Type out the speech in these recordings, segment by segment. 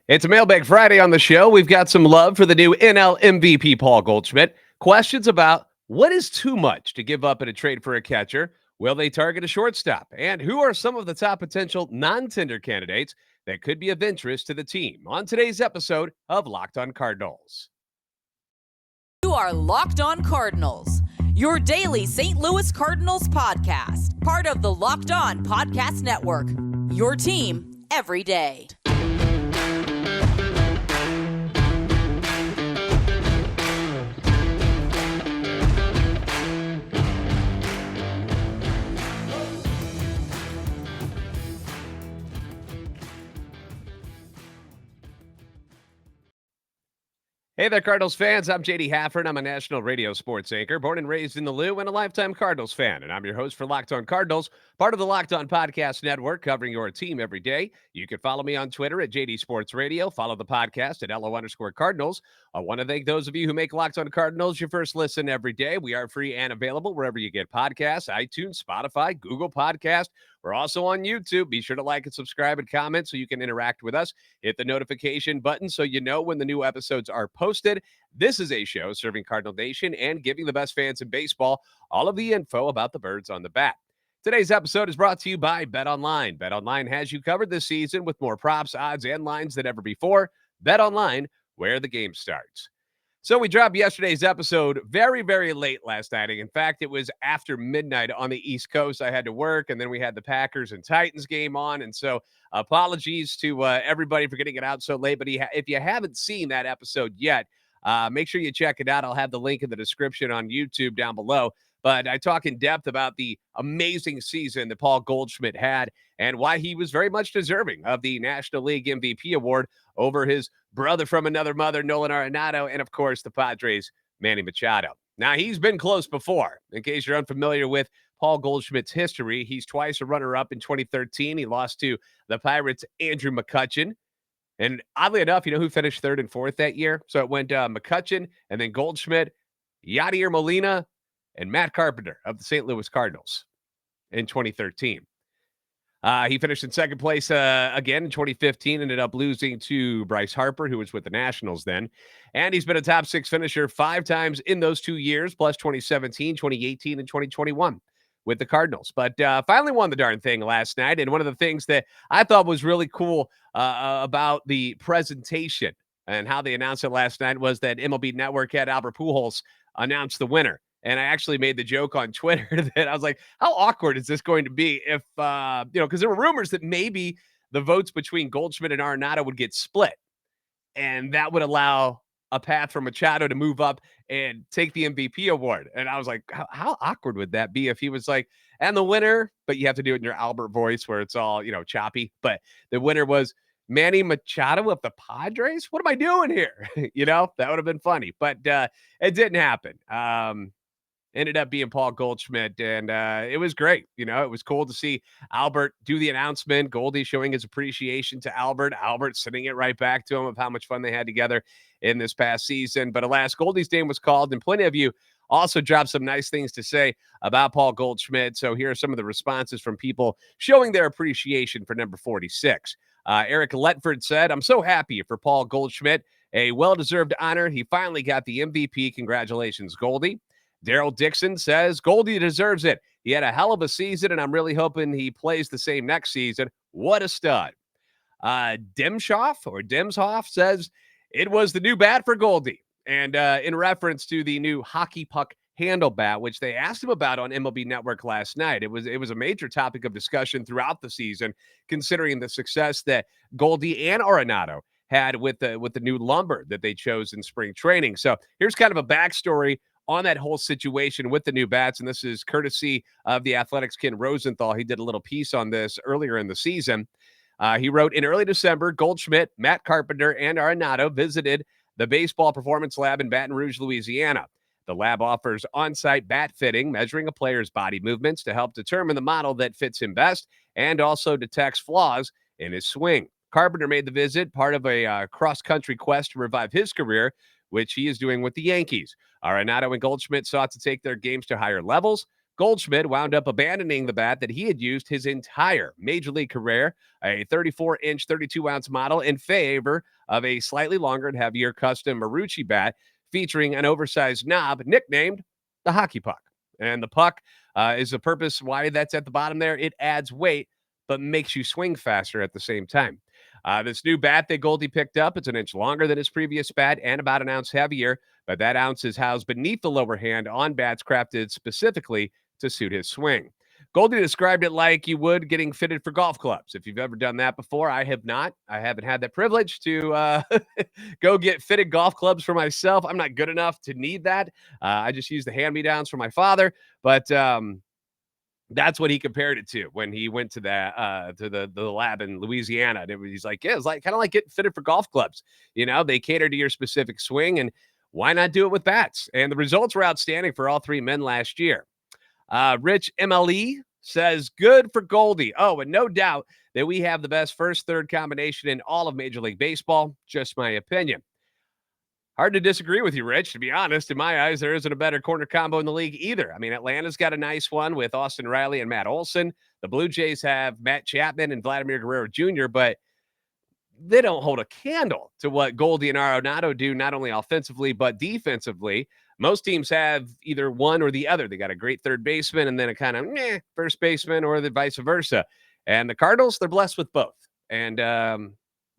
It's a Mailbag Friday on the show. We've got some love for the new NL MVP, Paul Goldschmidt. Questions about what is too much to give up in a trade for a catcher? Will they target a shortstop? And who are some of the top potential non-tender candidates that could be of interest to the team? On today's episode of Locked on Cardinals. You are Locked on Cardinals, your daily St. Louis Cardinals podcast, part of the Locked on Podcast Network, your team every day. Hey there, Cardinals fans. I'm JD Hafford. I'm a national radio sports anchor, born and raised in the Lou, and a lifetime Cardinals fan. And I'm your host for Locked on Cardinals, part of the Locked on Podcast Network, covering your team every day. You can follow me on Twitter at JD Sports Radio. Follow the podcast at LO_Cardinals. I want to thank those of you who make Locked on Cardinals your first listen every day. We are free and available wherever you get podcasts, iTunes, Spotify, Google Podcast. We're also on YouTube. Be sure to like and subscribe and comment so you can interact with us. Hit the notification button so you know when the new episodes are posted. This is a show serving Cardinal Nation and giving the best fans in baseball all of the info about the birds on the bat. Today's episode is brought to you by BetOnline. BetOnline has you covered this season with more props, odds, and lines than ever before. BetOnline, where the game starts. So we dropped yesterday's episode very, very late last night. In fact, it was after midnight on the East Coast. I had to work, and then we had the Packers and Titans game on. And so apologies to everybody for getting it out so late. But if you haven't seen that episode yet, make sure you check it out. I'll have the link in the description on YouTube down below. But I talk in depth about the amazing season that Paul Goldschmidt had and why he was very much deserving of the National League MVP award over his brother from another mother, Nolan Arenado, and, of course, the Padres' Manny Machado. Now, he's been close before. In case you're unfamiliar with Paul Goldschmidt's history, he's twice a runner-up in 2013. He lost to the Pirates' Andrew McCutchen. And oddly enough, you know who finished third and fourth that year? So it went McCutchen and then Goldschmidt, Yadier Molina, and Matt Carpenter of the St. Louis Cardinals in 2013. He finished in second place again in 2015, ended up losing to Bryce Harper, who was with the Nationals then. And he's been a top six finisher 5 times in those 2 years, plus 2017, 2018, and 2021 with the Cardinals. But finally won the darn thing last night. And one of the things that I thought was really cool about the presentation and how they announced it last night was that MLB Network had Albert Pujols announce the winner. And I actually made the joke on Twitter that I was like, how awkward is this going to be if, because there were rumors that maybe the votes between Goldschmidt and Arenado would get split. And that would allow a path for Machado to move up and take the MVP award. And I was like, how awkward would that be if he was like, and the winner, but you have to do it in your Albert voice where it's all, choppy. But the winner was Manny Machado of the Padres. What am I doing here? That would have been funny, but it didn't happen. Ended up being Paul Goldschmidt, and it was great. It was cool to see Albert do the announcement, Goldie showing his appreciation to Albert sending it right back to him of how much fun they had together in this past season. But alas, Goldie's name was called, and plenty of you also dropped some nice things to say about Paul Goldschmidt. So here are some of the responses from people showing their appreciation for number 46. Eric Letford said, "I'm so happy for Paul Goldschmidt, a well-deserved honor. He finally got the MVP. Congratulations, Goldie." Daryl Dixon says, "Goldie deserves it. He had a hell of a season, and I'm really hoping he plays the same next season. What a stud." Dimshoff says, "It was the new bat for Goldie." And in reference to the new hockey puck handle bat, which they asked him about on MLB Network last night. It was a major topic of discussion throughout the season, considering the success that Goldie and Arenado had with the new lumber that they chose in spring training. So here's kind of a backstory on that whole situation with the new bats. And this is courtesy of the Athletics' Ken Rosenthal. He did a little piece on this earlier in the season. He wrote, "In early December, Goldschmidt, Matt Carpenter, and Arenado visited the Baseball Performance Lab in Baton Rouge, Louisiana. The lab offers on-site bat fitting, measuring a player's body movements to help determine the model that fits him best and also detects flaws in his swing. Carpenter made the visit part of a cross-country quest to revive his career, which he is doing with the Yankees. Arenado and Goldschmidt sought to take their games to higher levels. Goldschmidt wound up abandoning the bat that he had used his entire major league career, a 34-inch, 32-ounce model, in favor of a slightly longer and heavier custom Marucci bat featuring an oversized knob nicknamed the hockey puck. And the puck is the purpose why that's at the bottom there. It adds weight, but makes you swing faster at the same time. This new bat that Goldie picked up, it's an inch longer than his previous bat and about an ounce heavier, but that ounce is housed beneath the lower hand on bats crafted specifically to suit his swing. Goldie described it like you would getting fitted for golf clubs. If you've ever done that before, I have not. I haven't had that privilege to go get fitted golf clubs for myself. I'm not good enough to need that. I just use the hand-me-downs from my father, but that's what he compared it to when he went to the lab in Louisiana. And he's like, yeah, it's like kind of like getting fitted for golf clubs. You know, they cater to your specific swing, and why not do it with bats? And the results were outstanding for all three men last year. Rich MLE says, good for Goldie. Oh, and no doubt that we have the best first-third combination in all of Major League Baseball. Just my opinion. Hard to disagree with you, Rich. To be honest, in my eyes, there isn't a better corner combo in the league either. I mean, Atlanta's got a nice one with Austin Riley and Matt Olson. The Blue Jays have Matt Chapman and Vladimir Guerrero Jr., but they don't hold a candle to what Goldie and Arenado do, not only offensively, but defensively. Most teams have either one or the other. They got a great third baseman and then a kind of first baseman, or the vice versa. And the Cardinals, they're blessed with both. And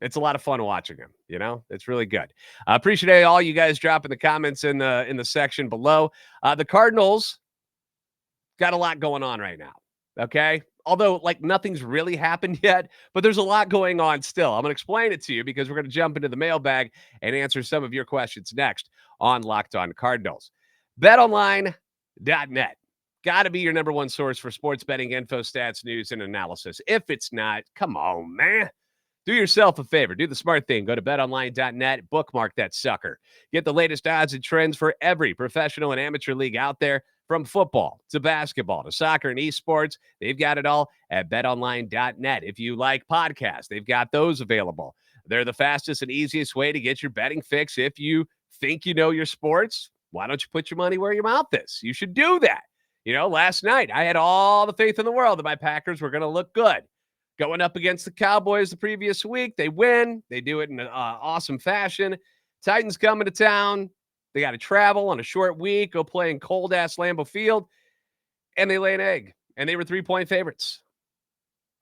it's a lot of fun watching them. You know, it's really good. I appreciate all you guys dropping the comments in the section below. The Cardinals got a lot going on right now. Okay. Although, like, nothing's really happened yet, but there's a lot going on still. I'm going to explain it to you because we're going to jump into the mailbag and answer some of your questions next on Locked On Cardinals. BetOnline.net. Got to be your number one source for sports betting info, stats, news, and analysis. If it's not, come on, man. Do yourself a favor. Do the smart thing. Go to betonline.net. Bookmark that sucker. Get the latest odds and trends for every professional and amateur league out there, from football to basketball to soccer and esports. They've got it all at betonline.net. If you like podcasts, they've got those available. They're the fastest and easiest way to get your betting fix. If you think you know your sports, why don't you put your money where your mouth is? You should do that. You know, last night I had all the faith in the world that my Packers were going to look good. Going up against the Cowboys the previous week, they win. They do it in an awesome fashion. Titans coming to town. They got to travel on a short week, go play in cold-ass Lambeau Field, and they lay an egg, and they were 3-point favorites.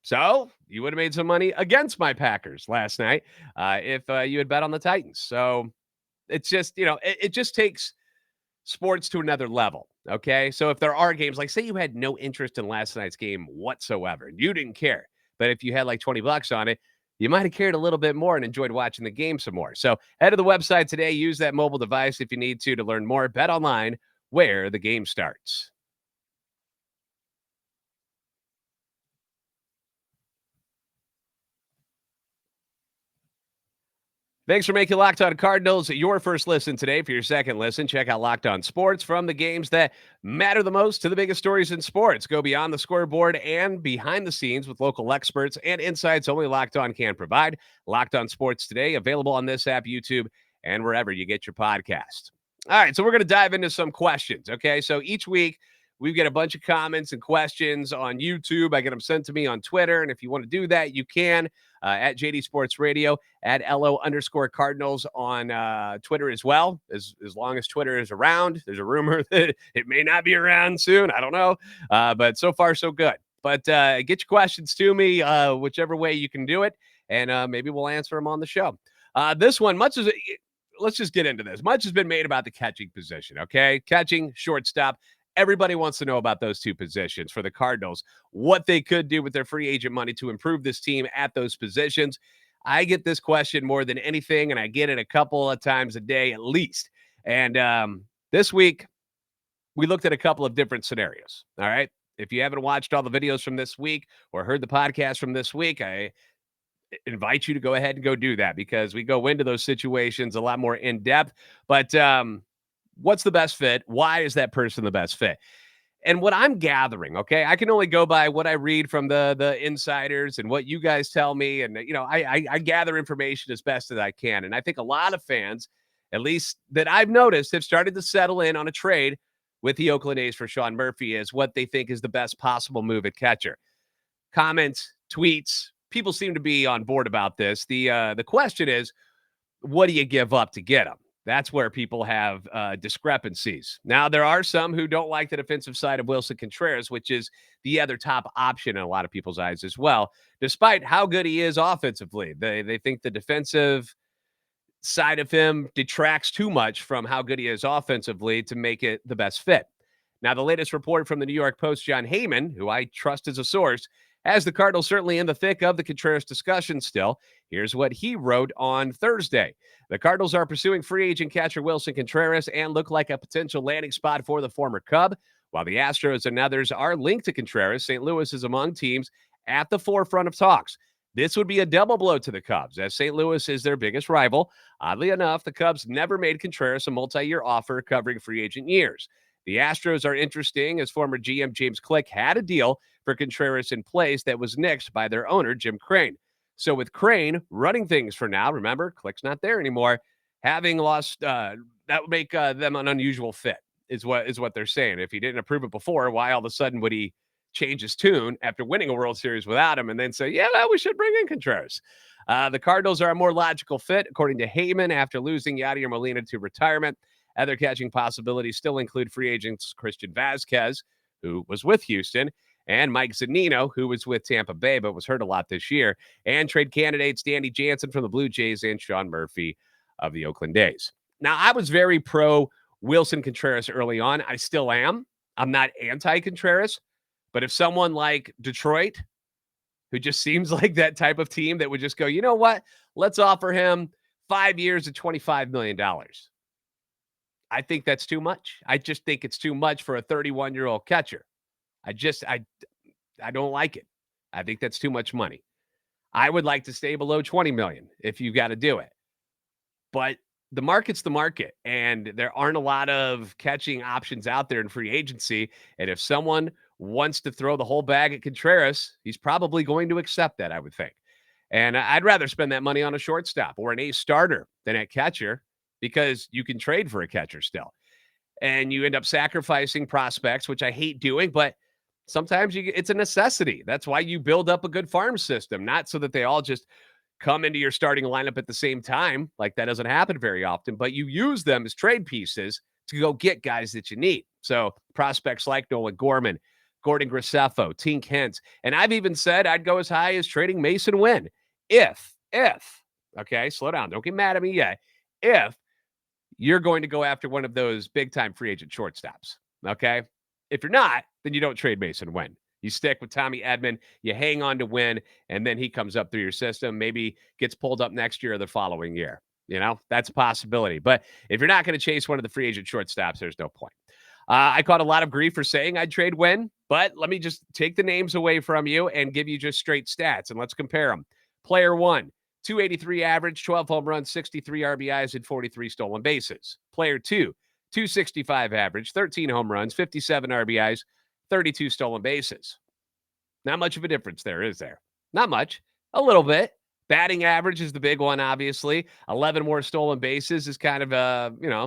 So you would have made some money against my Packers last night if you had bet on the Titans. So it's just, you know, it just takes sports to another level, okay? So if there are games, like say you had no interest in last night's game whatsoever, and you didn't care, but if you had like $20 on it, you might have cared a little bit more and enjoyed watching the game some more. So head to the website today. Use that mobile device if you need to learn more. Bet online, where the game starts. Thanks for making Locked On Cardinals your first listen today. For your second listen, check out Locked On Sports. From the games that matter the most to the biggest stories in sports, go beyond the scoreboard and behind the scenes with local experts and insights only Locked On can provide. Locked On Sports today, available on this app, YouTube, and wherever you get your podcast. All right, so we're going to dive into some questions, okay? So each week, we get a bunch of comments and questions on YouTube. I get them sent to me on Twitter, and if you want to do that, you can. At JD Sports Radio, at LO_Cardinals on Twitter as well. As long as Twitter is around, there's a rumor that it may not be around soon. I don't know. But so far, so good. But get your questions to me, whichever way you can do it, and maybe we'll answer them on the show. This one, let's just get into this. Much has been made about the catching position, okay? Catching, shortstop. Everybody wants to know about those two positions for the Cardinals, what they could do with their free agent money to improve this team at those positions. I get this question more than anything, and I get it a couple of times a day at least. And this week, we looked at a couple of different scenarios, all right? If you haven't watched all the videos from this week or heard the podcast from this week, I invite you to go ahead and go do that because we go into those situations a lot more in depth. But what's the best fit? Why is that person the best fit? And what I'm gathering, okay, I can only go by what I read from the insiders and what you guys tell me. And, you know, I gather information as best as I can. And I think a lot of fans, at least that I've noticed, have started to settle in on a trade with the Oakland A's for Sean Murphy is what they think is the best possible move at catcher. Comments, tweets, people seem to be on board about this. The question is, what do you give up to get him? That's where people have discrepancies. Now, there are some who don't like the defensive side of Willson Contreras, which is the other top option in a lot of people's eyes as well, despite how good he is offensively. They think the defensive side of him detracts too much from how good he is offensively to make it the best fit. Now, the latest report from the New York Post, John Heyman, who I trust as a source, has the Cardinals certainly in the thick of the Contreras discussion still. Here's what he wrote on Thursday. The Cardinals are pursuing free agent catcher Willson Contreras and look like a potential landing spot for the former Cub. While the Astros and others are linked to Contreras, St. Louis is among teams at the forefront of talks. This would be a double blow to the Cubs, as St. Louis is their biggest rival. Oddly enough, the Cubs never made Contreras a multi-year offer covering free agent years. The Astros are interesting, as former GM James Click had a deal for Contreras in place that was nixed by their owner, Jim Crane. So with Crane running things for now, remember, Click's not there anymore, having lost, that would make them an unusual fit, is what they're saying. If he didn't approve it before, why all of a sudden would he change his tune after winning a World Series without him and then say, yeah, we should bring in Contreras? The Cardinals are a more logical fit, according to Heyman, after losing Yadier Molina to retirement. Other catching possibilities still include free agents Christian Vazquez, who was with Houston, and Mike Zunino, who was with Tampa Bay but was hurt a lot this year, and trade candidates Danny Jansen from the Blue Jays and Sean Murphy of the Oakland A's. Now, I was very pro Willson Contreras early on. I still am. I'm not anti-Contreras, but if someone like Detroit, who just seems like that type of team that would just go, you know what, let's offer him 5 years at $25 million. I think that's too much. I just think it's too much for a 31-year-old catcher. I don't like it. I think that's too much money. I would like to stay below 20 million if you got to do it. But the market's the market, and there aren't a lot of catching options out there in free agency. And if someone wants to throw the whole bag at Contreras, he's probably going to accept that, I would think. And I'd rather spend that money on a shortstop or an ace starter than at catcher, because you can trade for a catcher still. And you end up sacrificing prospects, which I hate doing, but sometimes it's a necessity. That's why you build up a good farm system, not so that they all just come into your starting lineup at the same time. Like, that doesn't happen very often, but you use them as trade pieces to go get guys that you need. So prospects like Nolan Gorman, Gordon Graceffo, Tink Hence, and I've even said I'd go as high as trading Mason Wynn. If, okay, slow down. Don't get mad at me yet. If you're going to go after one of those big-time free agent shortstops, okay? If you're not, then you don't trade Mason Wynn. You stick with Tommy Edman, you hang on to Wynn, and then he comes up through your system, maybe gets pulled up next year or the following year. You know, that's a possibility. But if you're not going to chase one of the free agent shortstops, there's no point. I caught a lot of grief for saying I'd trade Wynn, but let me just take the names away from you and give you just straight stats, and let's compare them. Player 1, 283 average, 12 home runs, 63 RBIs, and 43 stolen bases. Player 2, 265 average, 13 home runs, 57 RBIs, 32 stolen bases. Not much of a difference there, is there? Not much. A little bit. Batting average is the big one, obviously. 11 more stolen bases is kind of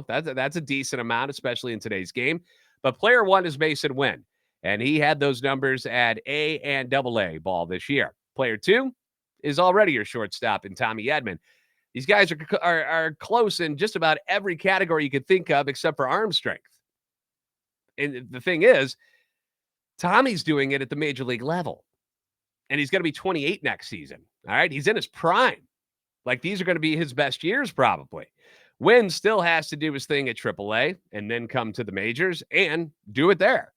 that's a decent amount, especially in today's game. But player 1 is Mason Wynn, and he had those numbers at A and AA ball this year. Player 2 is already your shortstop in Tommy Edman. These guys are close in just about every category you could think of except for arm strength. And the thing is, Tommy's doing it at the major league level. And he's going to be 28 next season. All right. He's in his prime. Like, these are going to be his best years, probably. Wynn still has to do his thing at AAA and then come to the majors and do it there.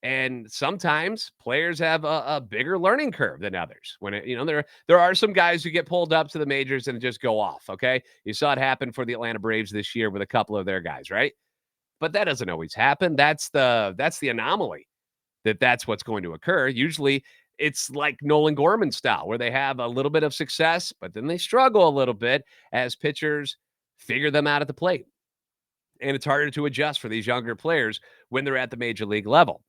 And sometimes players have a bigger learning curve than others. When there are some guys who get pulled up to the majors and just go off. Okay. You saw it happen for the Atlanta Braves this year with a couple of their guys, right? But that doesn't always happen. That's the anomaly. That's what's going to occur. Usually it's like Nolan Gorman style, where they have a little bit of success, but then they struggle a little bit as pitchers figure them out at the plate. And it's harder to adjust for these younger players when they're at the major league level.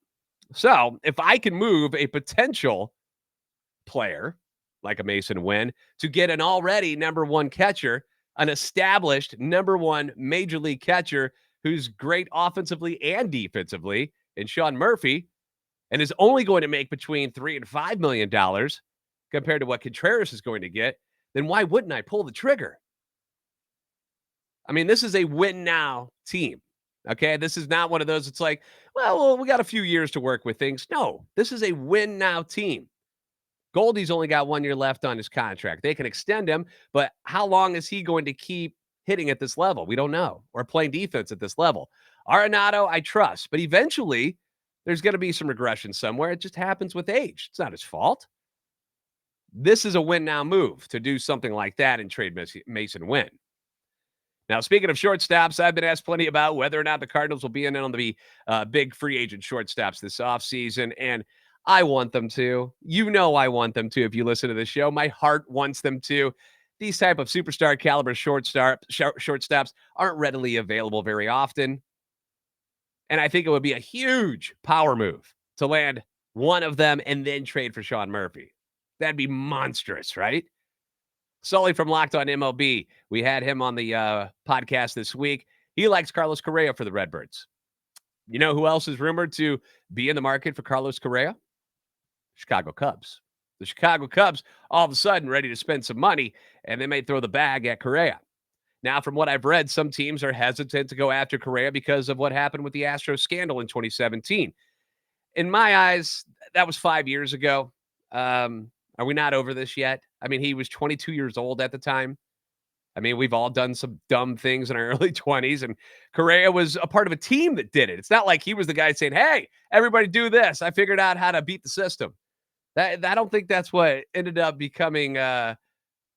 So if I can move a potential player like a Mason Wynn to get an already number one catcher, an established number one major league catcher who's great offensively and defensively, and Sean Murphy, and is only going to make between $3 and $5 million compared to what Contreras is going to get, then why wouldn't I pull the trigger? I mean, this is a win now team. Okay. This is not one of those, it's like, well, we got a few years to work with things. No, this is a win now team. Goldie's only got 1 year left on his contract. They can extend him, but how long is he going to keep hitting at this level? We don't know. Or playing defense at this level. Arenado, I trust, but eventually there's going to be some regression somewhere. It just happens with age. It's not his fault. This is a win now move to do something like that and trade Mason Wynn. Now, speaking of shortstops, I've been asked plenty about whether or not the Cardinals will be in on the big free agent shortstops this offseason, and I want them to. You know I want them to if you listen to the show. My heart wants them to. These type of superstar caliber shortstops aren't readily available very often, and I think it would be a huge power move to land one of them and then trade for Sean Murphy. That'd be monstrous, right? Sully from Locked On MLB. We had him on the podcast this week. He likes Carlos Correa for the Redbirds. You know who else is rumored to be in the market for Carlos Correa? Chicago Cubs. The Chicago Cubs, all of a sudden, ready to spend some money, and they may throw the bag at Correa. Now, from what I've read, some teams are hesitant to go after Correa because of what happened with the Astros scandal in 2017. In my eyes, that was 5 years ago. Are we not over this yet? I mean, he was 22 years old at the time. I mean, we've all done some dumb things in our early 20s, and Correa was a part of a team that did it. It's not like he was the guy saying, hey, everybody do this. I figured out how to beat the system. I don't think that's what ended up becoming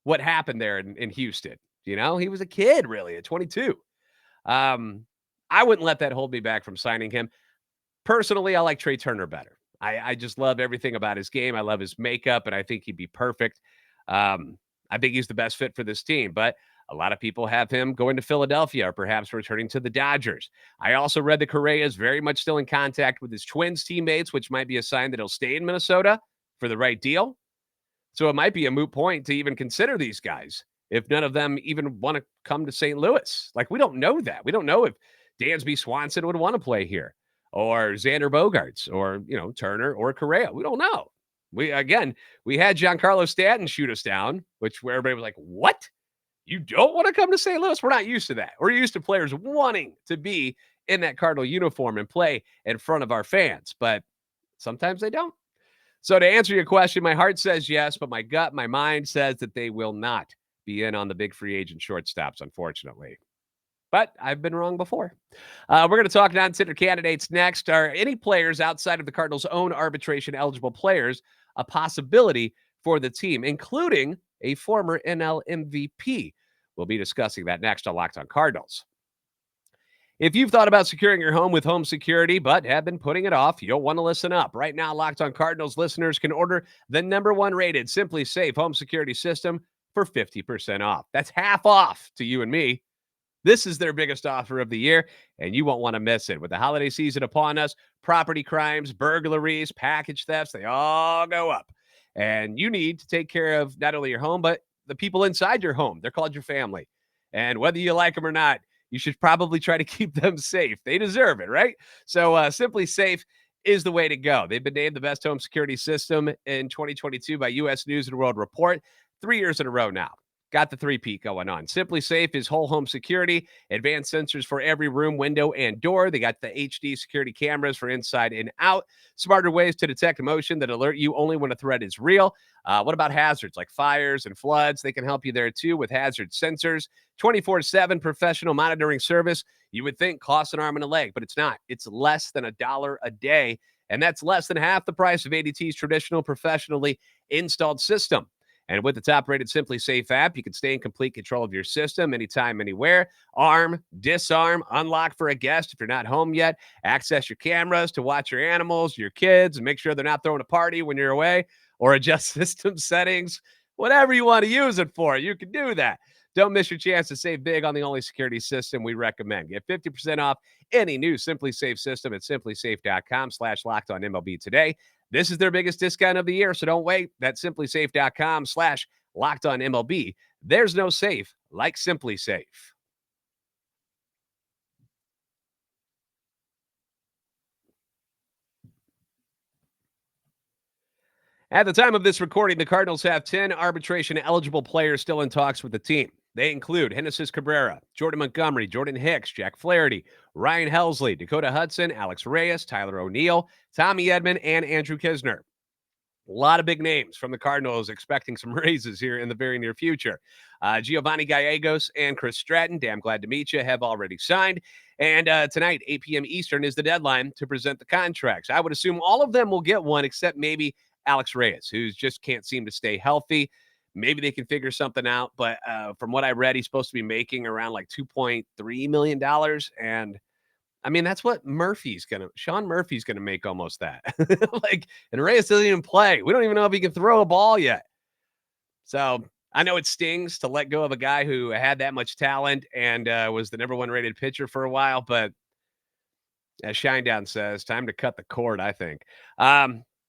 what happened there in Houston. You know, he was a kid, really, at 22. I wouldn't let that hold me back from signing him. Personally, I like Trea Turner better. I just love everything about his game. I love his makeup, and I think he'd be perfect. I think he's the best fit for this team, but a lot of people have him going to Philadelphia or perhaps returning to the Dodgers. I also read that Correa is very much still in contact with his Twins teammates, which might be a sign that he'll stay in Minnesota for the right deal. So it might be a moot point to even consider these guys if none of them even want to come to St. Louis. Like, we don't know that. We don't know if Dansby Swanson would want to play here, or Xander Bogaerts, or, Turner or Correa. We don't know. We had Giancarlo Stanton shoot us down, where everybody was like, what? You don't want to come to St. Louis? We're not used to that. We're used to players wanting to be in that Cardinal uniform and play in front of our fans, but sometimes they don't. So to answer your question, my heart says yes, but my gut, my mind says that they will not be in on the big free agent shortstops, unfortunately. But I've been wrong before. We're going to talk non-tender candidates next. Are any players outside of the Cardinals' own arbitration-eligible players a possibility for the team, including a former NL MVP? We'll be discussing that next on Locked On Cardinals. If you've thought about securing your home with home security but have been putting it off, you'll want to listen up. Right now, Locked On Cardinals listeners can order the #1 rated SimpliSafe home security system for 50% off. That's half off to you and me. This is their biggest offer of the year, and you won't want to miss it. With the holiday season upon us, property crimes, burglaries, package thefts, they all go up. And you need to take care of not only your home, but the people inside your home. They're called your family. And whether you like them or not, you should probably try to keep them safe. They deserve it, right? So SimpliSafe is the way to go. They've been named the best home security system in 2022 by U.S. News and World Report 3 years in a row now. Got the three-peat going on. SimpliSafe is whole home security, advanced sensors for every room, window, and door. They got the HD security cameras for inside and out, smarter ways to detect motion that alert you only when a threat is real. What about hazards like fires and floods? They can help you there too with hazard sensors. 24/7 professional monitoring service. You would think costs an arm and a leg, but it's not. It's less than $1 a day, and that's less than half the price of ADT's traditional professionally installed system. And with the top-rated SimpliSafe app, you can stay in complete control of your system anytime, anywhere. Arm, disarm, unlock for a guest if you're not home yet. Access your cameras to watch your animals, your kids, and make sure they're not throwing a party when you're away, or adjust system settings. Whatever you want to use it for, you can do that. Don't miss your chance to save big on the only security system we recommend. Get 50% off any new SimpliSafe system at simplisafe.com/LockedOnMLB today. This is their biggest discount of the year, so don't wait. That's simplisafe.com/LockedOnMLB. There's no safe like SimpliSafe. At the time of this recording, the Cardinals have 10 arbitration-eligible players still in talks with the team. They include Genesis Cabrera, Jordan Montgomery, Jordan Hicks, Jack Flaherty, Ryan Helsley, Dakota Hudson, Alex Reyes, Tyler O'Neill, Tommy Edman, and Andrew Kisner. A lot of big names from the Cardinals expecting some raises here in the very near future. Giovanni Gallegos and Chris Stratton, damn glad to meet you, have already signed. And tonight, 8 p.m. Eastern, is the deadline to present the contracts. I would assume all of them will get one, except maybe Alex Reyes, who just can't seem to stay healthy. Maybe they can figure something out. But from what I read, he's supposed to be making around like $2.3 million. And I mean, that's what Sean Murphy's gonna make almost that. And Reyes doesn't even play. We don't even know if he can throw a ball yet. So I know it stings to let go of a guy who had that much talent and was the number one rated pitcher for a while. But as Shinedown says, time to cut the cord, I think.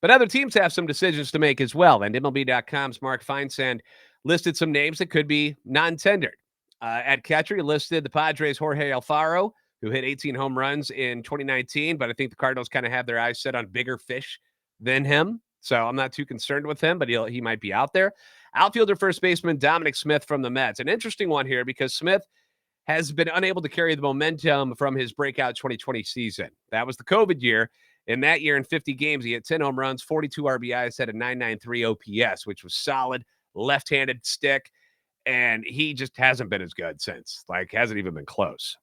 But other teams have some decisions to make as well. And MLB.com's Mark Feinsand listed some names that could be non-tendered. At catcher, he listed the Padres' Jorge Alfaro, who hit 18 home runs in 2019, but I think the Cardinals kind of have their eyes set on bigger fish than him. So I'm not too concerned with him, but he might be out there. Outfielder first baseman Dominic Smith from the Mets. An interesting one here because Smith has been unable to carry the momentum from his breakout 2020 season. That was the COVID year. In that year, in 50 games, he hit 10 home runs, 42 RBIs, had a 993 OPS, which was solid, left-handed stick, and he just hasn't been as good since. Hasn't even been close.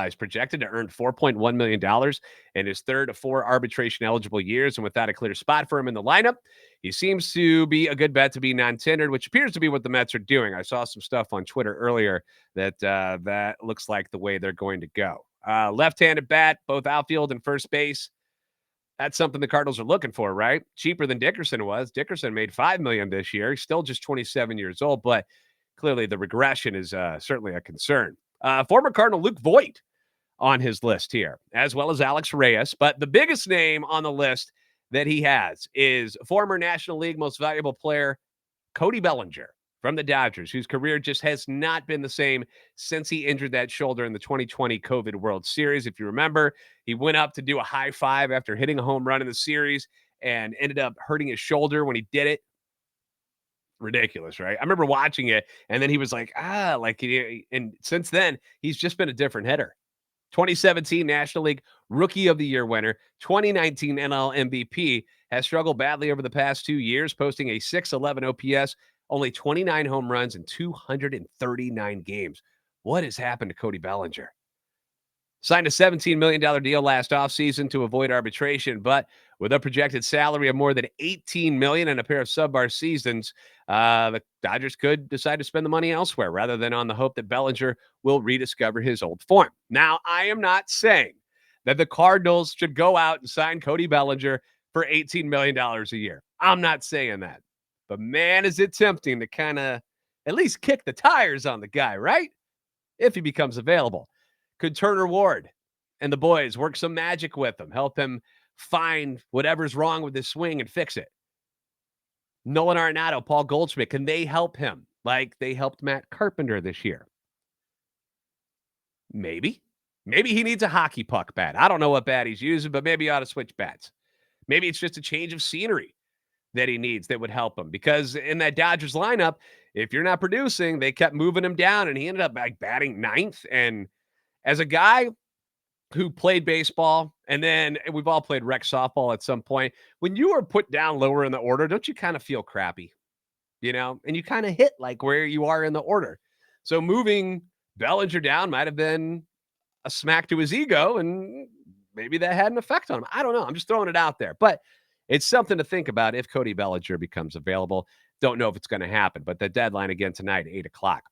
He's projected to earn $4.1 million in his 3rd of 4 arbitration-eligible years, and without a clear spot for him in the lineup, he seems to be a good bet to be non-tendered, which appears to be what the Mets are doing. I saw some stuff on Twitter earlier that looks like the way they're going to go. Left-handed bat, both outfield and first base. That's something the Cardinals are looking for, right? Cheaper than Dickerson was. Dickerson made $5 million this year. He's still just 27 years old, but clearly the regression is certainly a concern. Former Cardinal Luke Voigt on his list here, as well as Alex Reyes. But the biggest name on the list that he has is former National League Most Valuable Player Cody Bellinger from the Dodgers, whose career just has not been the same since he injured that shoulder in the 2020 COVID World Series. If you remember, he went up to do a high five after hitting a home run in the series and ended up hurting his shoulder when he did it. Ridiculous, right? I remember watching it, and then he was like, and since then, he's just been a different hitter. 2017 National League Rookie of the Year winner, 2019 NL MVP, has struggled badly over the past 2 years, posting a 611 OPS, only 29 home runs in 239 games. What has happened to Cody Bellinger? Signed a $17 million deal last offseason to avoid arbitration, but with a projected salary of more than $18 million and a pair of sub-bar seasons, the Dodgers could decide to spend the money elsewhere rather than on the hope that Bellinger will rediscover his old form. Now, I am not saying that the Cardinals should go out and sign Cody Bellinger for $18 million a year. I'm not saying that. But man, is it tempting to kind of at least kick the tires on the guy, right? If he becomes available. Could Turner Ward and the boys work some magic with him, help him find whatever's wrong with his swing and fix it? Nolan Arenado, Paul Goldschmidt, can they help him like they helped Matt Carpenter this year? Maybe. Maybe he needs a hockey puck bat. I don't know what bat he's using, but maybe he ought to switch bats. Maybe it's just a change of scenery that he needs that would help him. Because in that Dodgers lineup, if you're not producing, they kept moving him down, and he ended up batting 9th. And as a guy who played baseball, and then we've all played rec softball at some point, when you are put down lower in the order, don't you kind of feel crappy? And you kind of hit like where you are in the order. So moving Bellinger down might have been a smack to his ego, and maybe that had an effect on him. I don't know. I'm just throwing it out there. But it's something to think about if Cody Bellinger becomes available. Don't know if it's going to happen, but the deadline again tonight, 8 o'clock.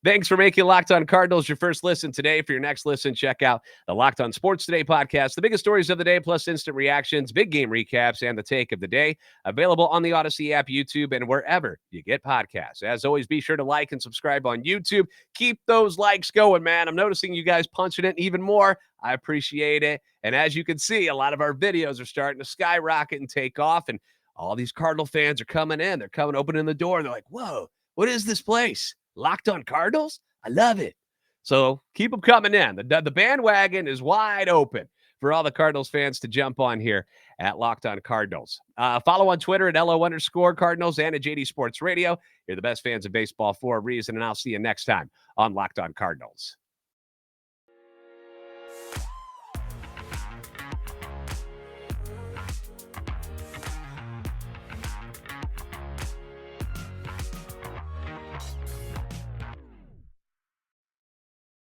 Thanks for making Locked On Cardinals your first listen today. For your next listen, check out the Locked On Sports Today podcast, the biggest stories of the day, plus instant reactions, big game recaps, and the take of the day. Available on the Odyssey app, YouTube, and wherever you get podcasts. As always, be sure to like and subscribe on YouTube. Keep those likes going, man. I'm noticing you guys punching it even more. I appreciate it. And as you can see, a lot of our videos are starting to skyrocket and take off, and all these Cardinal fans are coming in. They're coming, opening the door, and they're like, whoa, what is this place? Locked On Cardinals? I love it. So keep them coming in. The bandwagon is wide open for all the Cardinals fans to jump on here at Locked On Cardinals. Follow on Twitter at LO_Cardinals and at JD Sports Radio. You're the best fans of baseball for a reason, and I'll see you next time on Locked On Cardinals.